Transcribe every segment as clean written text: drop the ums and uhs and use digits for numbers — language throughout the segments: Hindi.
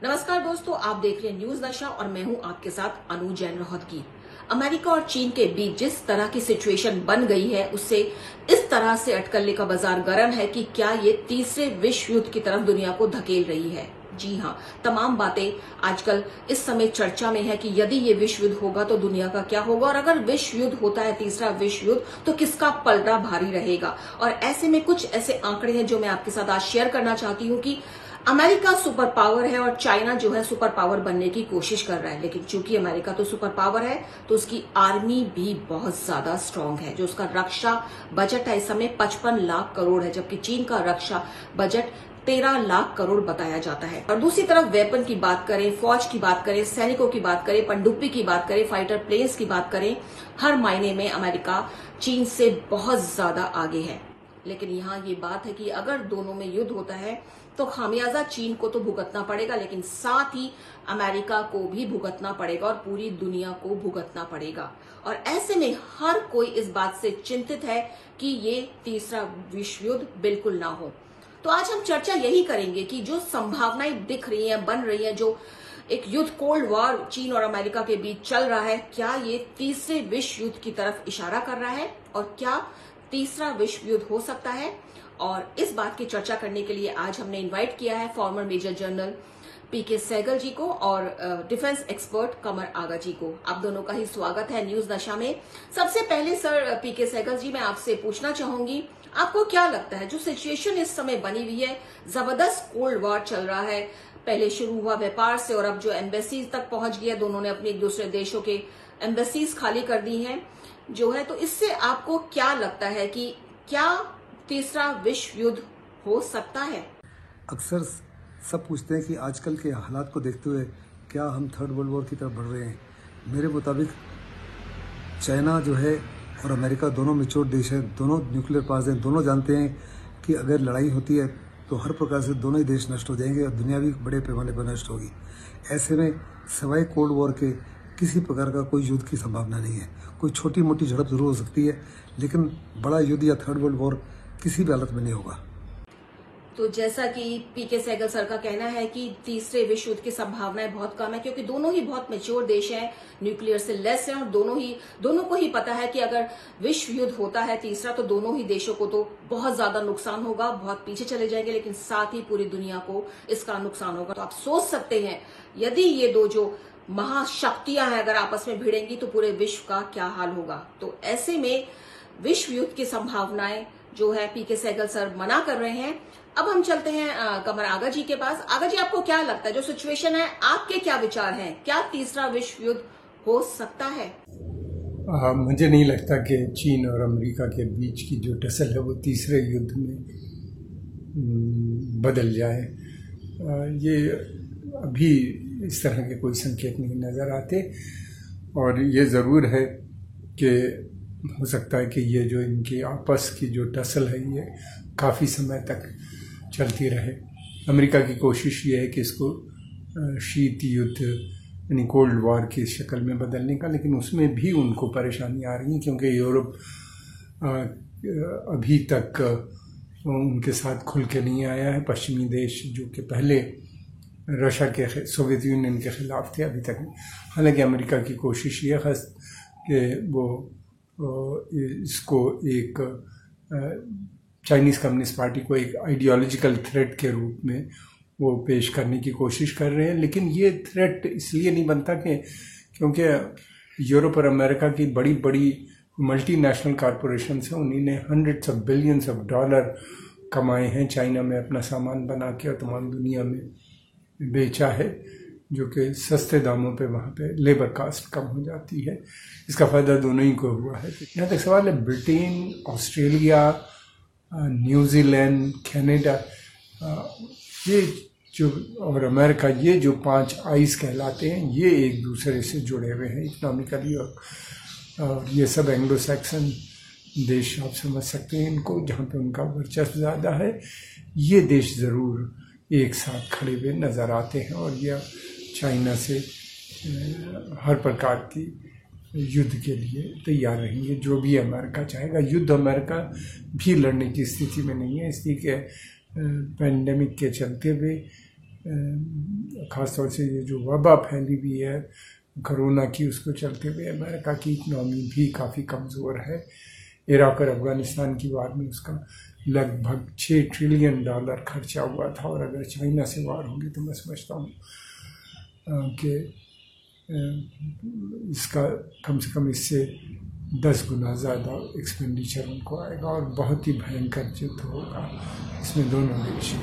नमस्कार दोस्तों, आप देख रहे हैं न्यूज नशा और मैं हूं आपके साथ अनु जैन रोहतगी। अमेरिका और चीन के बीच जिस तरह की सिचुएशन बन गई है उससे इस तरह से अटकलने का बाजार गर्म है कि क्या ये तीसरे विश्व युद्ध की तरफ दुनिया को धकेल रही है। जी हाँ, तमाम बातें आजकल इस समय चर्चा में है कि यदि ये विश्व युद्ध होगा तो दुनिया का क्या होगा, और अगर विश्व युद्ध होता है तीसरा विश्व युद्ध तो किसका पलड़ा भारी रहेगा। और ऐसे में कुछ ऐसे आंकड़े हैं जो मैं आपके साथ आज शेयर करना चाहती हूँ कि अमेरिका सुपर पावर है और चाइना जो है सुपर पावर बनने की कोशिश कर रहा है, लेकिन चूंकि अमेरिका तो सुपर पावर है तो उसकी आर्मी भी बहुत ज्यादा स्ट्रांग है। जो उसका रक्षा बजट है इस समय 55 लाख करोड़ है, जबकि चीन का रक्षा बजट 13 लाख करोड़ बताया जाता है। और दूसरी तरफ वेपन की बात करें, फौज की बात करें, सैनिकों की बात करें, पनडुब्बी की बात करें, फाइटर प्लेन्स की बात करें, हर मायने में अमेरिका चीन से बहुत ज्यादा आगे है। लेकिन यहाँ ये बात है कि अगर दोनों में युद्ध होता है तो खामियाजा चीन को तो भुगतना पड़ेगा, लेकिन साथ ही अमेरिका को भी भुगतना पड़ेगा और पूरी दुनिया को भुगतना पड़ेगा। और ऐसे में हर कोई इस बात से चिंतित है कि ये तीसरा विश्व युद्ध बिल्कुल ना हो। तो आज हम चर्चा यही करेंगे कि जो संभावनाएं दिख रही हैं, बन रही हैं, जो एक युद्ध कोल्ड वॉर चीन और अमेरिका के बीच चल रहा है, क्या ये तीसरे विश्व युद्ध की तरफ इशारा कर रहा है और क्या तीसरा विश्व युद्ध हो सकता है। और इस बात की चर्चा करने के लिए आज हमने इनवाइट किया है फॉर्मर मेजर जनरल पीके सहगल जी को और डिफेंस एक्सपर्ट कमर आगा जी को। आप दोनों का ही स्वागत है न्यूज नशा में। सबसे पहले सर पीके सहगल जी, मैं आपसे पूछना चाहूंगी, आपको क्या लगता है जो सिचुएशन इस समय बनी हुई है, जबरदस्त कोल्ड वॉर चल रहा है, पहले शुरू हुआ व्यापार से और अब जो एम्बेसीज तक पहुंच गया, दोनों ने अपने एक दूसरे देशों के एम्बेसीज खाली कर दी हैं जो है, तो इससे आपको क्या लगता है कि क्या तीसरा विश्व युद्ध हो सकता है? अक्सर सब पूछते हैं कि आजकल के हालात को देखते हुए क्या हम थर्ड वर्ल्ड वॉर की तरफ बढ़ रहे हैं। मेरे मुताबिक चाइना जो है और अमेरिका दोनों मैच्योर देश हैं, दोनों न्यूक्लियर पावर्स हैं, दोनों जानते हैं कि अगर लड़ाई होती है तो हर प्रकार से दोनों ही देश नष्ट हो जाएंगे और दुनिया भी बड़े पैमाने पर नष्ट होगी। ऐसे में सवाई कोल्ड वॉर के किसी प्रकार का कोई युद्ध की संभावना नहीं है। कोई छोटी मोटी झड़प जरूर हो सकती है, लेकिन बड़ा युद्ध या थर्ड वर्ल्ड वॉर किसी भी हालत में नहीं होगा। तो जैसा कि पीके सहगल सर का कहना है कि तीसरे विश्व युद्ध की संभावनाएं बहुत कम है, क्योंकि दोनों ही बहुत मैच्योर देश हैं, न्यूक्लियर से लेस हैं, और दोनों को ही पता है कि अगर विश्व युद्ध होता है तीसरा तो दोनों ही देशों को तो बहुत ज्यादा नुकसान होगा, बहुत पीछे चले जाएंगे, लेकिन साथ ही पूरी दुनिया को इसका नुकसान होगा। तो आप सोच सकते हैं यदि ये दो जो महाशक्तियां हैं अगर आपस में भिड़ेंगी तो पूरे विश्व का क्या हाल होगा। तो ऐसे में विश्व युद्ध की संभावनाएं जो है पीके सहगल सर मना कर रहे हैं। अब हम चलते हैं कमर आगा जी के पास। आगा जी, आपको क्या लगता है जो सिचुएशन है, आपके क्या विचार हैं, क्या तीसरा विश्व युद्ध हो सकता है? मुझे नहीं लगता कि चीन और अमेरिका के बीच की जो टसल है वो तीसरे युद्ध में बदल जाए। ये अभी इस तरह के कोई संकेत नहीं नज़र आते, और ये ज़रूर है कि हो सकता है कि ये जो इनकी आपस की जो टसल है ये काफ़ी समय तक चलती रहे। अमेरिका की कोशिश ये है कि इसको शीत युद्ध यानी कोल्ड वॉर की शक्ल में बदलने का, लेकिन उसमें भी उनको परेशानी आ रही है क्योंकि यूरोप अभी तक उनके साथ खुल के नहीं आया है। पश्चिमी देश जो कि पहले रशिया के सोवियत यूनियन के खिलाफ थे अभी तक नहीं। हालांकि अमेरिका की कोशिश ये है कि वो इसको एक चाइनीज़ कम्युनिस्ट पार्टी को एक आइडियोलॉजिकल थ्रेट के रूप में वो पेश करने की कोशिश कर रहे हैं, लेकिन ये थ्रेट इसलिए नहीं बनता कि क्योंकि यूरोप और अमेरिका की बड़ी बड़ी मल्टीनेशनल कॉरपोरेशंस हैं, उन्हीं ने hundreds of billions of dollar कमाए हैं चाइना में अपना सामान बना के और तमाम दुनिया में बेचा है, जो कि सस्ते दामों पे वहाँ पे लेबर कास्ट कम हो जाती है। इसका फ़ायदा दोनों ही को हुआ है। यहाँ तक सवाल है ब्रिटेन, ऑस्ट्रेलिया, न्यूजीलैंड, कनाडा, ये जो और अमेरिका, ये जो 5 आइस कहलाते हैं, ये एक दूसरे से जुड़े हुए हैं इकनॉमिकली, और ये सब एंग्लो सैक्सन देश आप समझ सकते हैं इनको, जहाँ पे उनका वर्चस्व ज़्यादा है। ये देश ज़रूर एक साथ खड़े हुए नज़र आते हैं और यह चाइना से हर प्रकार की युद्ध के लिए तैयार रहेंगे, जो भी अमेरिका चाहेगा। युद्ध अमेरिका भी लड़ने की स्थिति में नहीं है, इसलिए कि पेंडेमिक के चलते हुए ख़ासतौर से ये जो वबा फैली हुई है कोरोना की, उसको चलते हुए अमेरिका की इकनॉमी भी काफ़ी कमज़ोर है। इराक़ और अफ़गानिस्तान की वार में उसका लगभग $6 ट्रिलियन खर्चा हुआ था, और अगर चाइना से वार होगी तो मैं समझता हूँ कि इसका कम से कम इससे 10 गुना ज़्यादा एक्सपेंडिचर उनको आएगा, और बहुत ही भयंकर युद्ध होगा। इसमें दोनों देश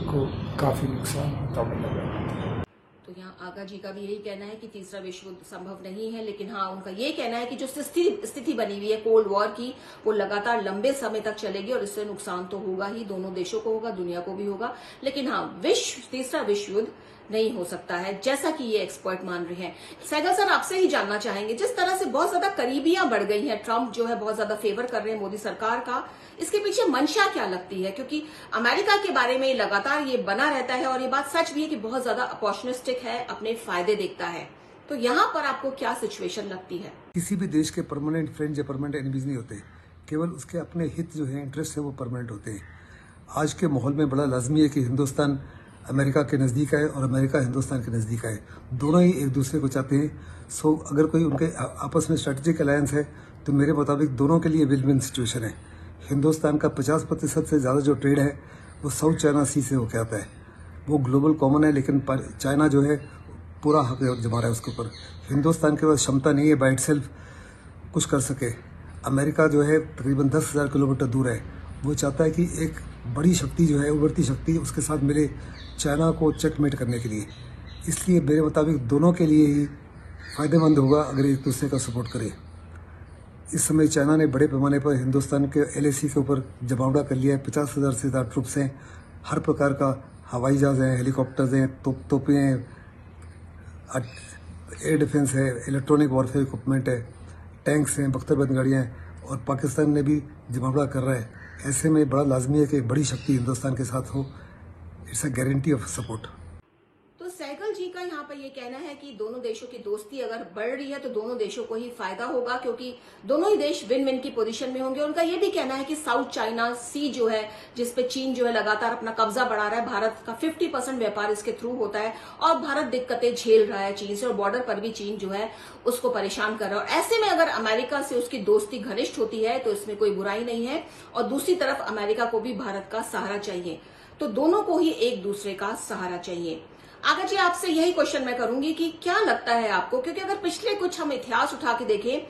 को काफ़ी नुकसान होता हुआ लगा। तो यहाँ आगा जी का भी यही कहना है कि तीसरा विश्व युद्ध संभव नहीं है, लेकिन हाँ, उनका ये कहना है कि जो स्थिति बनी हुई है कोल्ड वॉर की, वो लगातार लंबे समय तक चलेगी, और इससे नुकसान तो होगा ही, दोनों देशों को होगा, दुनिया को भी होगा। लेकिन हाँ, तीसरा विश्व युद्ध नहीं हो सकता है, जैसा कि ये एक्सपर्ट मान रहे हैं। सहगल सर, आपसे ही जानना चाहेंगे, जिस तरह से बहुत ज्यादा करीबियां बढ़ गई हैं, ट्रंप जो है बहुत ज्यादा फेवर कर रहे हैं मोदी सरकार का, इसके पीछे मंशा क्या लगती है? क्योंकि अमेरिका के बारे में लगातार ये बना रहता है, और ये बात सच भी है कि बहुत ज्यादा अपॉर्चुनिस्टिक है, अपने फायदे देखता है। तो यहाँ पर आपको क्या सिचुएशन लगती है? किसी भी देश के परमानेंट फ्रेंड या परमानेंट एनिमीज नहीं होते, केवल उसके अपने हित जो है, इंटरेस्ट है, वो परमानेंट होते हैं। आज के माहौल में बड़ा लाजमी है कि हिंदुस्तान अमेरिका के नज़दीक आए और अमेरिका हिंदुस्तान के नज़दीक आए, दोनों ही एक दूसरे को चाहते हैं। सो अगर कोई उनके आपस में स्ट्रेटेजिक अलायंस है तो मेरे मुताबिक दोनों के लिए विन विन सिचुएशन है। हिंदुस्तान का 50% से ज़्यादा जो ट्रेड है वो साउथ चाइना सी से होकर आता है, वो ग्लोबल कॉमन है, लेकिन चाइना जो है पूरा हक जमा रहा है उसके ऊपर। हिंदुस्तान के पास क्षमता नहीं है बाय इटसेल्फ कुछ कर सके। अमेरिका जो है तकरीबन 10,000 किलोमीटर दूर है, वो चाहता है कि एक बड़ी शक्ति जो है, उभरती शक्ति, उसके साथ मिले चाइना को चेकमेट करने के लिए। इसलिए मेरे मुताबिक दोनों के लिए ही फ़ायदेमंद होगा अगर एक दूसरे का सपोर्ट करें। इस समय चाइना ने बड़े पैमाने पर हिंदुस्तान के LAC के ऊपर जमावड़ा कर लिया है। 50,000 से ज़्यादा ट्रुप्स हैं, हर प्रकार का हवाई जहाज़ हैं, हेलीकॉप्टर्स हैं, तोपें हैं, एयर डिफेंस है, इलेक्ट्रॉनिक वॉरफेयर इक्विपमेंट है, टैंक्स हैं, बख्तरबंद गाड़ियाँ हैं, और पाकिस्तान ने भी जमावड़ा कर रहा है। ऐसे में बड़ा लाजमी है कि एक बड़ी शक्ति हिंदुस्तान के साथ हो। It's a guarantee of support. तो सहगल जी का यहाँ पर ये कहना है कि दोनों देशों की दोस्ती अगर बढ़ रही है तो दोनों देशों को ही फायदा होगा, क्योंकि दोनों ही देश विन विन की पोजीशन में होंगे। उनका ये भी कहना है कि साउथ चाइना सी जो है, जिसपे चीन जो है लगातार अपना कब्जा बढ़ा रहा है, भारत का 50% व्यापार इसके थ्रू होता है, और भारत दिक्कतें झेल रहा है चीन से, और बॉर्डर पर भी चीन जो है उसको परेशान कर रहा है। और ऐसे में अगर अमेरिका से उसकी दोस्ती घनिष्ठ होती है तो इसमें कोई बुराई नहीं है, और दूसरी तरफ अमेरिका को भी भारत का सहारा चाहिए, तो दोनों को ही एक दूसरे का सहारा चाहिए। आगा जी, आपसे यही क्वेश्चन मैं करूंगी कि क्या लगता है आपको, क्योंकि अगर पिछले कुछ हम इतिहास उठा के देखें,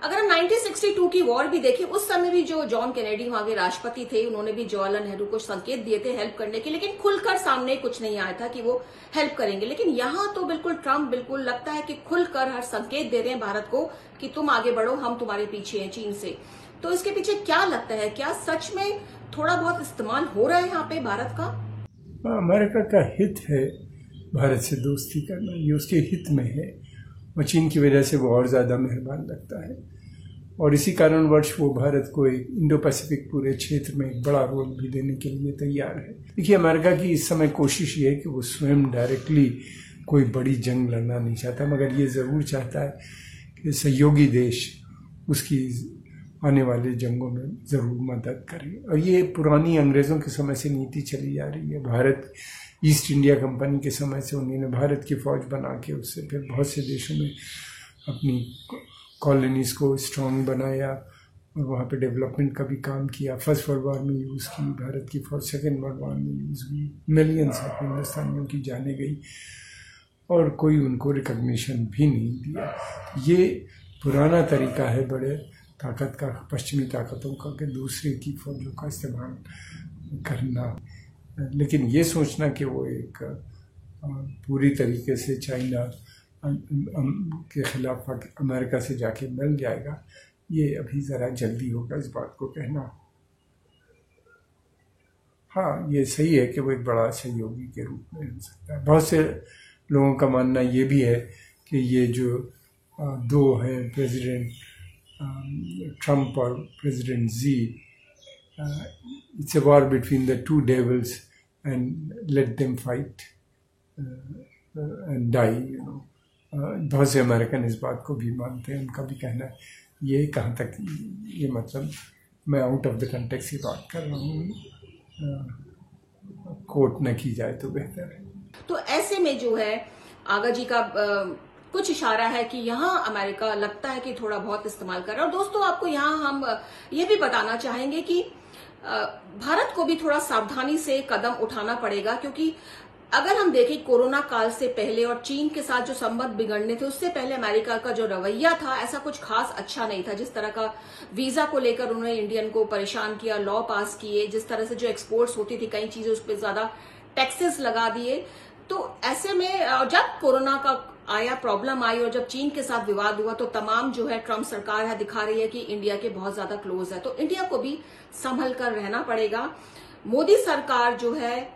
अगर हम 1962 की वॉर भी देखें, उस समय भी जो जॉन कैनेडी वहां के राष्ट्रपति थे, उन्होंने भी जवाहरलाल नेहरू को संकेत दिए थे हेल्प करने के, लेकिन खुलकर सामने कुछ नहीं आया था कि वो हेल्प करेंगे। लेकिन यहाँ तो बिल्कुल ट्रंप बिल्कुल लगता है कि खुलकर हर संकेत दे रहे हैं भारत को कि तुम आगे बढ़ो, हम तुम्हारे पीछे हैं चीन से। तो इसके पीछे क्या लगता है, क्या सच में थोड़ा बहुत इस्तेमाल हो रहा है यहाँ पे भारत का? अमेरिका का हित है भारत से दोस्ती करना, ये उसके हित में है, और चीन की वजह से वो और ज़्यादा मेहरबान लगता है, और इसी कारणवश वो भारत को एक इंडो पैसिफिक पूरे क्षेत्र में एक बड़ा रोल भी देने के लिए तैयार है। देखिए, अमेरिका की इस समय कोशिश ये है कि वो स्वयं डायरेक्टली कोई बड़ी जंग लड़ना नहीं चाहता, मगर ये ज़रूर चाहता है कि सहयोगी देश उसकी आने वाले जंगों में ज़रूर मदद करें। और ये पुरानी अंग्रेज़ों के समय से नीति चली जा रही है। भारत ईस्ट इंडिया कंपनी के समय से उन्होंने भारत की फ़ौज बना के उससे फिर बहुत से देशों में अपनी कॉलोनीज़ को स्ट्रॉन्ग बनाया, और वहाँ पे डेवलपमेंट का भी काम किया। फर्स्ट वर्ल्ड वॉर में यूज़ की भारत की फ़ौज, सेकेंड वर्ल्ड वॉर में यूज़ हुई, मिलियंस ऑफ हिंदुस्तानियों की जाने गई, और कोई उनको रिकग्निशन भी नहीं दिया। ये पुराना तरीका है बड़े ताकत का, पश्चिमी ताकतों का, कि दूसरे की फौजों का इस्तेमाल करना, लेकिन ये सोचना कि वो एक पूरी तरीके से चाइना के खिलाफ अमेरिका से जाके मिल जाएगा, ये अभी ज़रा जल्दी होगा इस बात को कहना। हाँ, ये सही है कि वो एक बड़ा सहयोगी के रूप में हो सकता है। बहुत से लोगों का मानना ये भी है कि ये जो दो हैं, प्रेसिडेंट ट्रंप और president Xi, it's a war between the two devils and let them fight and die, you know. बहुत से अमेरिकन इस बात को भी मानते हैं, उनका भी कहना है। ये कहाँ तक ये मतलब, मैं आउट ऑफ द कंटेक्स्ट की बात कर रहा हूँ, कोट न की जाए तो बेहतर है। तो ऐसे में जो है आगा जी का कुछ इशारा है कि यहाँ अमेरिका लगता है कि थोड़ा बहुत इस्तेमाल कर रहा है। और दोस्तों आपको यहाँ हम ये भी बताना चाहेंगे कि भारत को भी थोड़ा सावधानी से कदम उठाना पड़ेगा, क्योंकि अगर हम देखें कोरोना काल से पहले और चीन के साथ जो संबंध बिगड़ने थे उससे पहले अमेरिका का जो रवैया था ऐसा कुछ खास अच्छा नहीं था। जिस तरह का वीजा को लेकर उन्होंने इंडियन को परेशान किया, लॉ पास किए, जिस तरह से जो एक्सपोर्ट्स होती थी कई चीजें उस पर ज्यादा टैक्सेस लगा दिए। तो ऐसे में जब कोरोना का आया, प्रॉब्लम आई और जब चीन के साथ विवाद हुआ तो तमाम जो है ट्रंप सरकार है दिखा रही है कि इंडिया के बहुत ज्यादा क्लोज है। तो इंडिया को भी संभल कर रहना पड़ेगा। मोदी सरकार जो है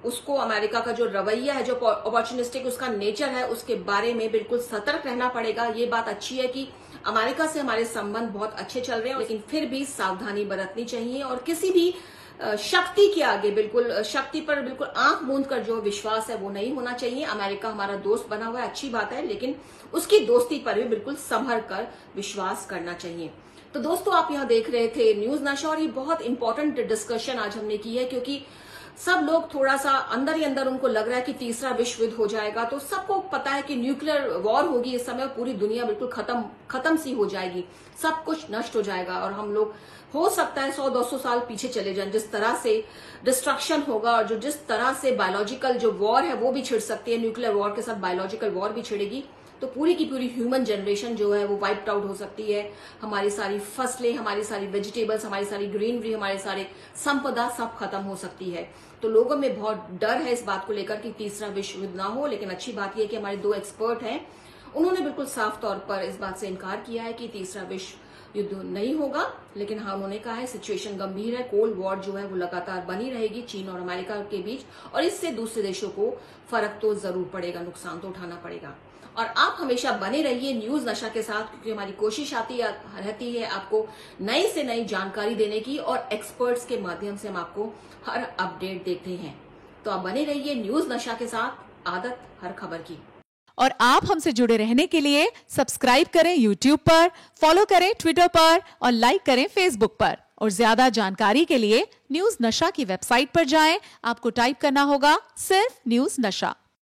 उसको अमेरिका का जो रवैया है, जो अपॉर्चुनिस्टिक उसका नेचर है, उसके बारे में बिल्कुल सतर्क रहना पड़ेगा। ये बात अच्छी है कि अमेरिका से हमारे संबंध बहुत अच्छे चल रहे हैं, लेकिन फिर भी सावधानी बरतनी चाहिए और किसी भी शक्ति के आगे बिल्कुल शक्ति पर बिल्कुल आंख मूंद कर जो विश्वास है वो नहीं होना चाहिए। अमेरिका हमारा दोस्त बना हुआ है, अच्छी बात है, लेकिन उसकी दोस्ती पर भी बिल्कुल संभल कर विश्वास करना चाहिए। तो दोस्तों आप यहाँ देख रहे थे न्यूज नशा और ये बहुत इंपॉर्टेंट डिस्कशन आज हमने की है, क्योंकि सब लोग थोड़ा सा अंदर ही अंदर उनको लग रहा है कि तीसरा विश्व युद्ध हो जाएगा। तो सबको पता है कि न्यूक्लियर वॉर होगी इस समय, पूरी दुनिया बिल्कुल खत्म सी हो जाएगी, सब कुछ नष्ट हो जाएगा और हम लोग हो सकता है 100-200 साल पीछे चले जाएं। जिस तरह से डिस्ट्रक्शन होगा और जो जिस तरह से बायोलॉजिकल जो वॉर है वो भी छिड़ सकती है, न्यूक्लियर वॉर के साथ बायोलॉजिकल वॉर भी छिड़ेगी, तो पूरी की पूरी ह्यूमन जनरेशन जो है वो वाइप्ड आउट हो सकती है। हमारी सारी फसलें, हमारी सारी वेजिटेबल्स, हमारी सारी ग्रीनरी, हमारे सारे संपदा सब खत्म हो सकती है। तो लोगों में बहुत डर है इस बात को लेकर कि तीसरा विश्व युद्ध ना हो। लेकिन अच्छी बात यह कि हमारे 2 एक्सपर्ट हैं, उन्होंने बिल्कुल साफ तौर पर इस बात से इनकार किया है कि तीसरा विश्व युद्ध नहीं होगा। लेकिन हाँ, उन्होंने कहा है सिचुएशन गंभीर है, कोल्ड वॉर जो है वो लगातार बनी रहेगी चीन और अमेरिका के बीच, और इससे दूसरे देशों को फर्क तो जरूर पड़ेगा, नुकसान तो उठाना पड़ेगा। और आप हमेशा बने रहिए न्यूज नशा के साथ, क्योंकि हमारी कोशिश रहती है आपको नई से नई जानकारी देने की और एक्सपर्ट्स के माध्यम से हम आपको हर अपडेट देते हैं। तो आप बने रहिए न्यूज नशा के साथ, आदत हर खबर की। और आप हमसे जुड़े रहने के लिए सब्सक्राइब करें YouTube पर, फॉलो करें ट्विटर पर और लाइक करें Facebook पर। और ज्यादा जानकारी के लिए न्यूज नशा की वेबसाइट पर जाएं। आपको टाइप करना होगा सिर्फ न्यूज नशा।